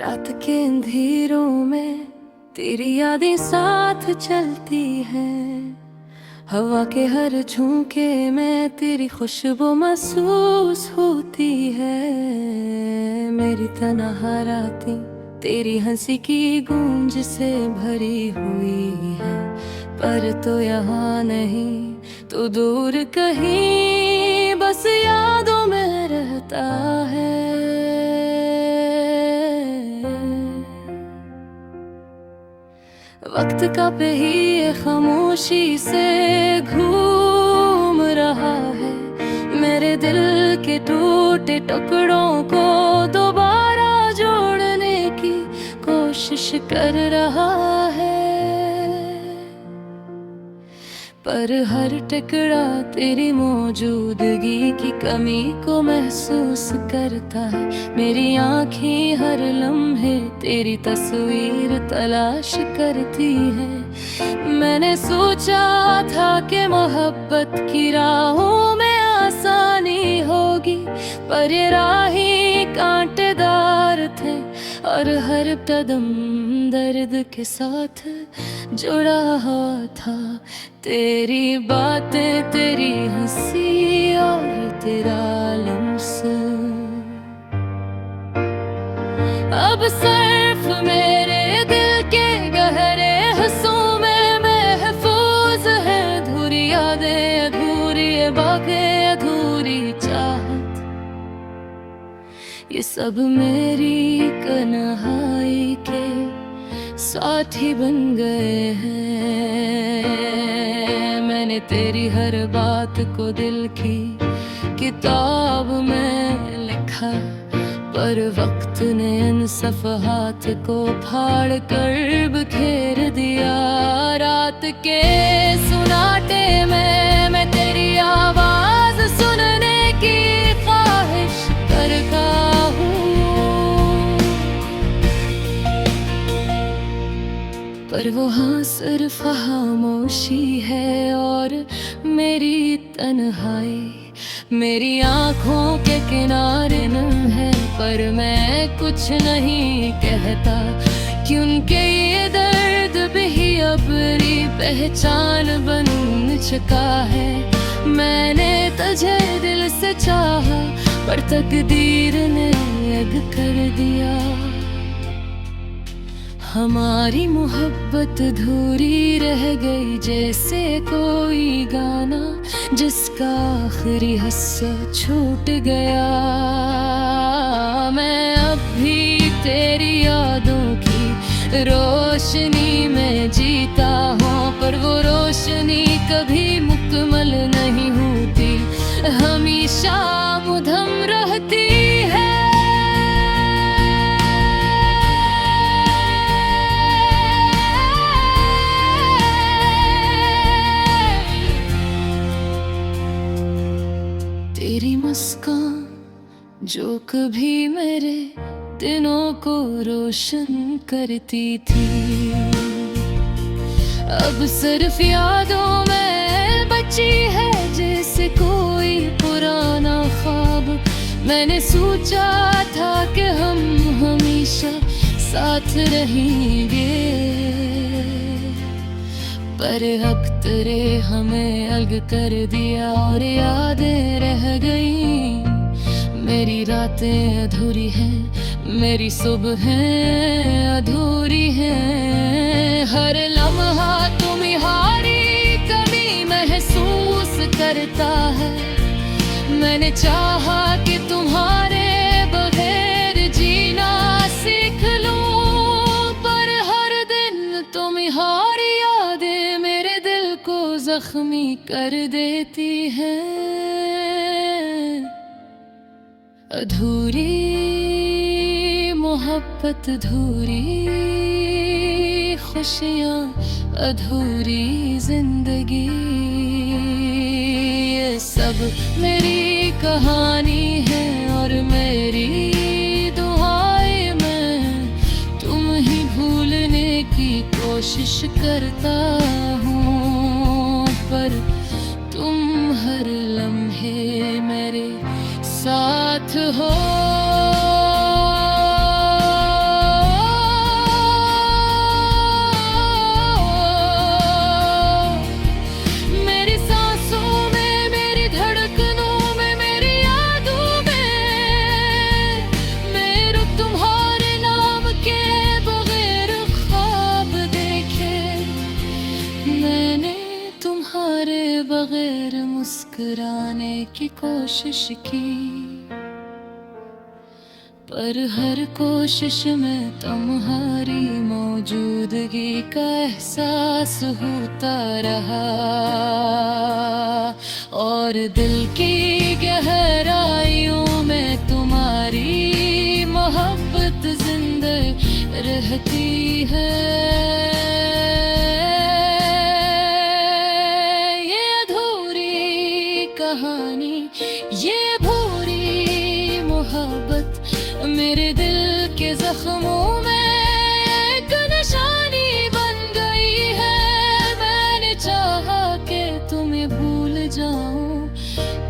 रात के अंधेरों में तेरी यादें साथ चलती हैं। हवा के हर झोंके में तेरी खुशबू महसूस होती है। मेरी तन्हा रातें तेरी हंसी की गूंज से भरी हुई है। पर तो यहाँ नहीं तो दूर कहीं बस यादों में रहता है। वक्त का पहिया खामोशी से घूम रहा है। मेरे दिल के टूटे टुकड़ों को दोबारा जोड़ने की कोशिश कर रहा है। पर हर टुकड़ा तेरी मौजूदगी की कमी को महसूस करता है। मेरी आँखें हर लम्हे तेरी तस्वीर तलाश करती है। मैंने सोचा था कि मोहब्बत की राहों में आसानी होगी, पर ये राहें कांटेदार थे और हर कदम दर्द के साथ जुड़ा हुआ था। तेरी बातें, तेरी हंसी और तेरा लम्स अब सिर्फ मेरे दिल के गहरे हिस्सों में महफूज है। अधूरी यादें, अधूरी बातें, अधूरी चाहत, ये सब मेरी तन्हाई के साथी बन गए हैं। मैंने तेरी हर बात को दिल की किताब में लिखा, पर वक्त ने इन सफ़हात को फाड़ कर बिखेर दिया। रात के सुनाटे में मैं तेरी आवाज़ सुनने की ख्वाहिश करता हूँ, पर वो हाँ सिर्फ खामोशी है और मेरी तन्हाई मेरी आँखों के किनारे न है। पर मैं कुछ नहीं कहता, क्योंकि ये दर्द भी अपनी पहचान बन चुका है। मैंने तुझे दिल से चाहा, पर तकदीर ने अलग कर दिया। हमारी मोहब्बत अधूरी रह गई, जैसे कोई गाना जिसका आखिरी हिस्सा छूट गया। मैं अब भी तेरी यादों की रोशनी में जीता हूँ, पर वो रोशनी कभी मुकम्मल नहीं होती, हमेशा मुधम रहती है। तेरी मुस्कान जो कभी मेरे दिनों को रोशन करती थी, अब सिर्फ यादों में बची है जैसे कोई पुराना ख्वाब। मैंने सोचा था कि हम हमेशा साथ रहेंगे, पर अब तेरे हमें अलग कर दिया और यादें रह गई। मेरी रातें अधूरी हैं, मेरी सुबहें अधूरी हैं। हर लम्हा तुम्हारी कमी महसूस करता है। मैंने चाहा कि तुम्हारे बगैर जीना सीख लूं, पर हर दिन तुम्हारी यादें मेरे दिल को जख्मी कर देती हैं। अधूरी मोहब्बत, अधूरी खुशियाँ, अधूरी जिंदगी, ये सब मेरी कहानी है और मेरी दुआएं मैं तुम ही भूलने की कोशिश करता हूँ, पर तुम हर लम्हे मेरे साथ हो। की कोशिश की, पर हर कोशिश में तुम्हारी मौजूदगी का एहसास होता रहा। और दिल की गहराइयों में तुम्हारी मोहब्बत जिंदा रहती है। ये अधूरी कहानी, ये भूरी मोहब्बत मेरे दिल के जख्मों में एक निशानी बन गई है। मैंने चाहा कि तुम्हें भूल जाऊं,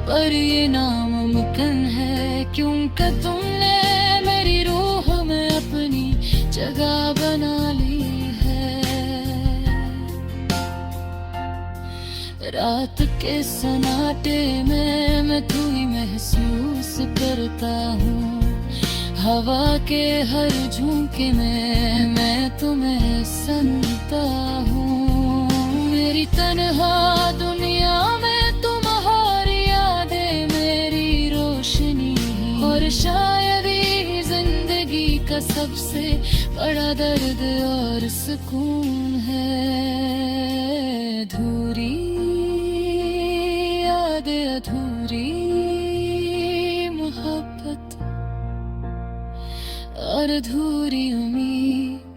पर ये नामुमकिन है, क्योंकि तुमने मेरी रूह में अपनी जगह बना ली है। रात के सन्नाटे में मैं तू ही महसूस करता हूँ, हवा के हर झोंके में मैं तुम्हें सुनता हूँ। मेरी तन्हा दुनिया में तुम्हारी यादें मेरी रोशनी, और शायद ये जिंदगी का सबसे बड़ा दर्द और सुकून है। अधूरी यादें, अधूरी मोहब्बत और अधूरी उम्मीद,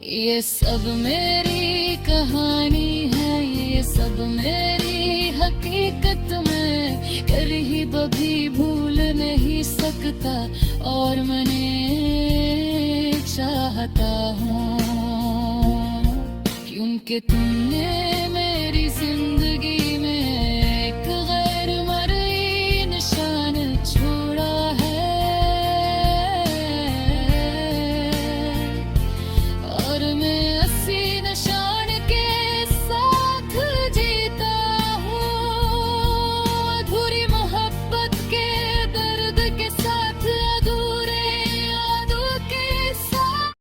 ये सब मेरी कहानी है, ये सब मेरी हकीकत में कभी भी भूल नहीं सकता। और मैंने चाहता हूँ, क्योंकि तुमने मेरी जिंदगी में एक गैर मर्ई निशान छोड़ा है। और मैं इसी निशान के साथ जीता हूँ, अधूरी मोहब्बत के दर्द के साथ, अधूरे यादों के साथ।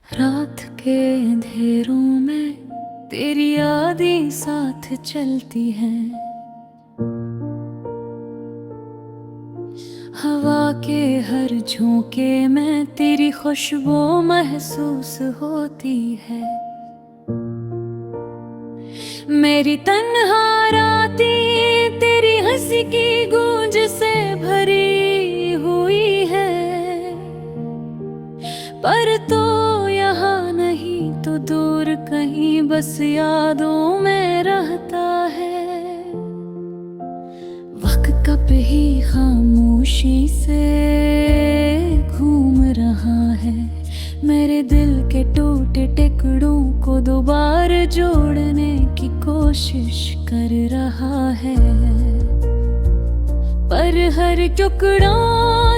रात के अंधेरों में तेरी यादें साथ चलती हैं, हवा के हर झोंके में तेरी खुशबू महसूस होती है। मेरी तन्हा रातें तेरी हंसी की गूंज से भरी हुई है, पर तो यहाँ नहीं तो दूर कहीं बस यादों में रहता है। वक्त कब ही खामोशी से घूम रहा है, मेरे दिल के टूटे टुकड़ों को दोबारा जोड़ने की कोशिश कर रहा है। पर हर टुकड़ा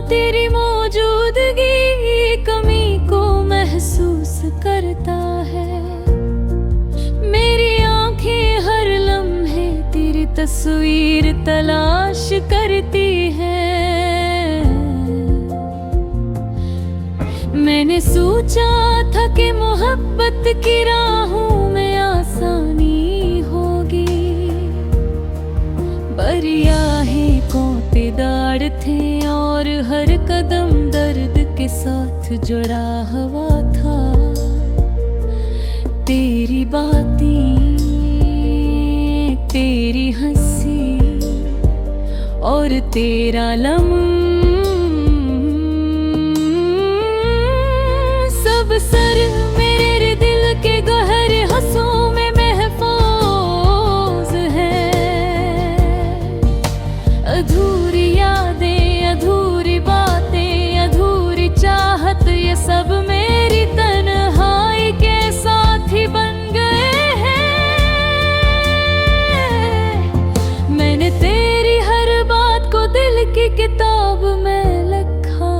तेरी मौजूदगी कमी को महसूस करता है। मेरी आंखें हर लम्हे तेरी तस्वीर तलाश करती हैं। मैंने सोचा था कि मोहब्बत की राहों में आसानी होगी, बरियाहें कोटेदार थे और हर कदम दर्द के साथ जुड़ा हुआ था। तेरी बातें, तेरी हंसी और तेरा सब सर मेरे दिल के गहरे हंसों में महफूज है। अधूरी यादें, अधूरी बातें, अधूरी चाहत, ये सब मेरी तन्हाई के साथी बन गए हैं। मैंने तेरी हर बात को दिल की किताब में लिखा,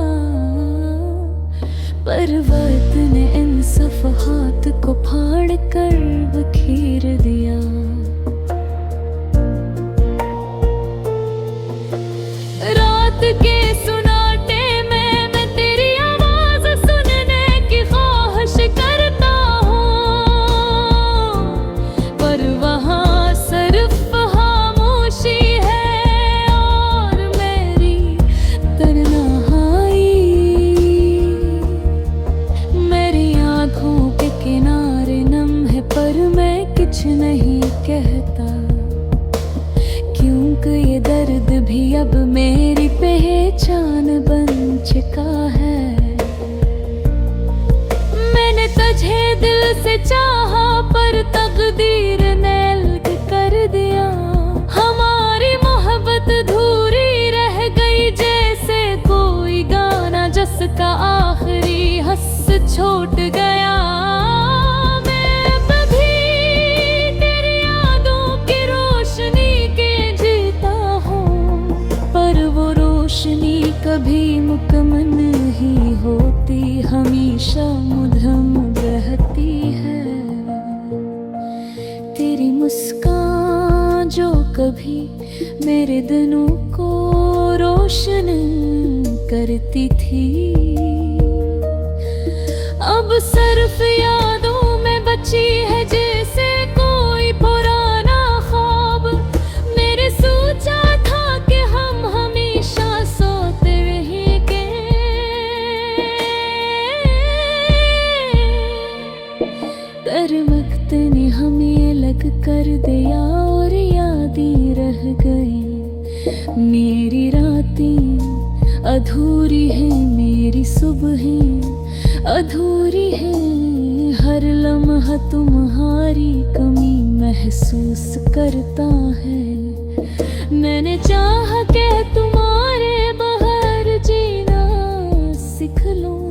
पर वक्त ने इन सफ़हात को फाड़ कर बखेर दिया। रात के सुनाटे में मैं तेरी आवाज़ सुनने की ख्वाहिश से चाहा पर तकदीर ने अलग कर दिया। हमारी मोहब्बत अधूरी रह गई, जैसे कोई गाना जिसका आखिरी हंस छूट गया। मैं अब भी तेरी यादों की रोशनी के जीता हूँ, पर वो रोशनी कभी मुकम्मल नहीं होती, हमेशा मुधम रहती है। तेरी मुस्कान जो कभी मेरे दिनों को रोशन करती थी, अब सिर्फ यादों में बची है, जैसे कोई पुराना ख्वाब। मेरे सोचा था कि हम हमेशा सोते रहेंगे, पर वक्त ने हमें अलग कर दिया और यादें रह गई। मेरी रातें अधूरी है, मेरी सुबहें अधूरी है, हर लम्हा तुम्हारी कमी महसूस करता है। मैंने चाहा कि तुम्हारे बगैर जीना सीख लूं,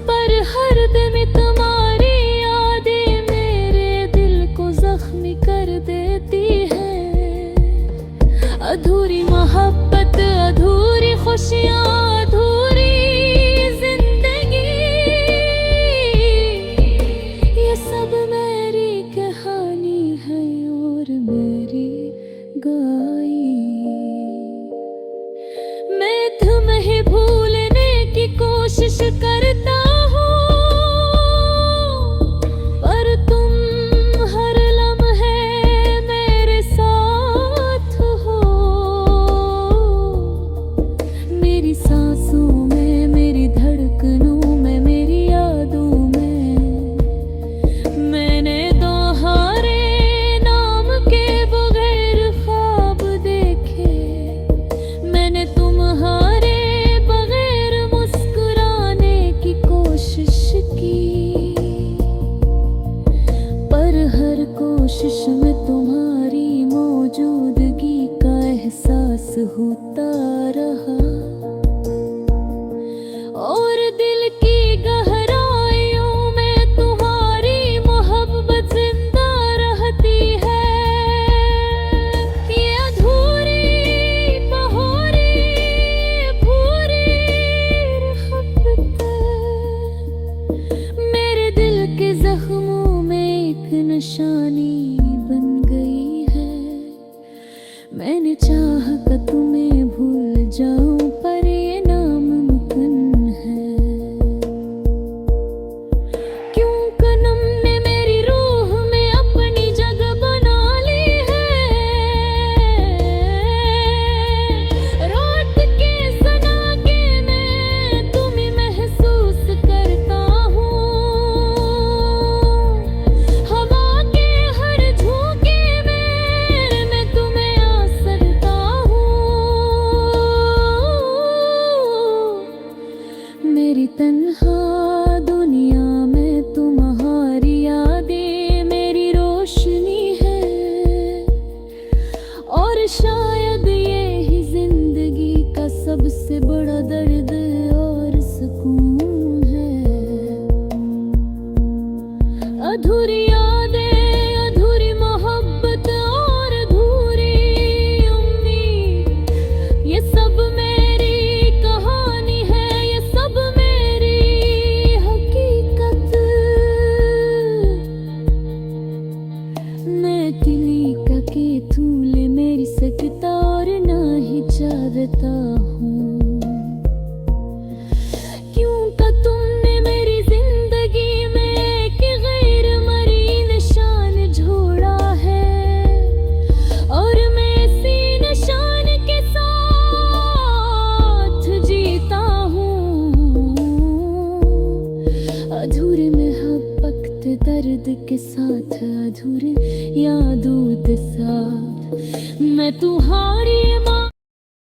पर हर दिन तुम्हारी यादें मेरे दिल को जख्मी कर देती है। अधूरी मोहब्बत, अधूरी खुशियाँ, अधूरी जिंदगी, ये सब मेरी कहानी है और मेरी गाई। मैं तुम्हें भूलने की कोशिश करता हूँ, पर तुम हर लम्हे मेरे साथ हो। मेरी सांसों में, मेरी धड़कनों में, मेरी यादों में, मैंने तुम्हारे नाम के बगैर ख्वाब देखे। मैंने तुम्हारे बगैर मुस्कुराने की कोशिश की, पर हर कोशिश में तुम्हारी मौजूदगी का एहसास होता रहा, और दिल की गहराइयों में तुम्हारी मोहब्बत जिंदा रहती है। ये अधूरी बहोरी भूरी मोहब्बत मेरे दिल के जख्मों में एक निशानी बन गई है। मैंने चाहा कि तुम्हें भूल जाऊं, पर ये नामुमकिन है। क्यों कनम ने मेरी रूह में अपनी जगह बना ली है, रात के सनाके में तुम्हें महसूस करता हूँ। हवा के हर झोंके में मैं तुम्हें आसरता हूँ। मेरी तन्हा दुनिया में तुम्हारी यादें मेरी रोशनी है, और शायद ये ही जिंदगी का सबसे बड़ा दर्द और सुकून है। अधूरी यादें, अधूरी मोहब्बत और अधूरी उम्मीद, ये सब मेरी कहानी है, ये सब मेरी हकीकत। मैं तिली का के तूले मेरी सकता और ना ही चाहता।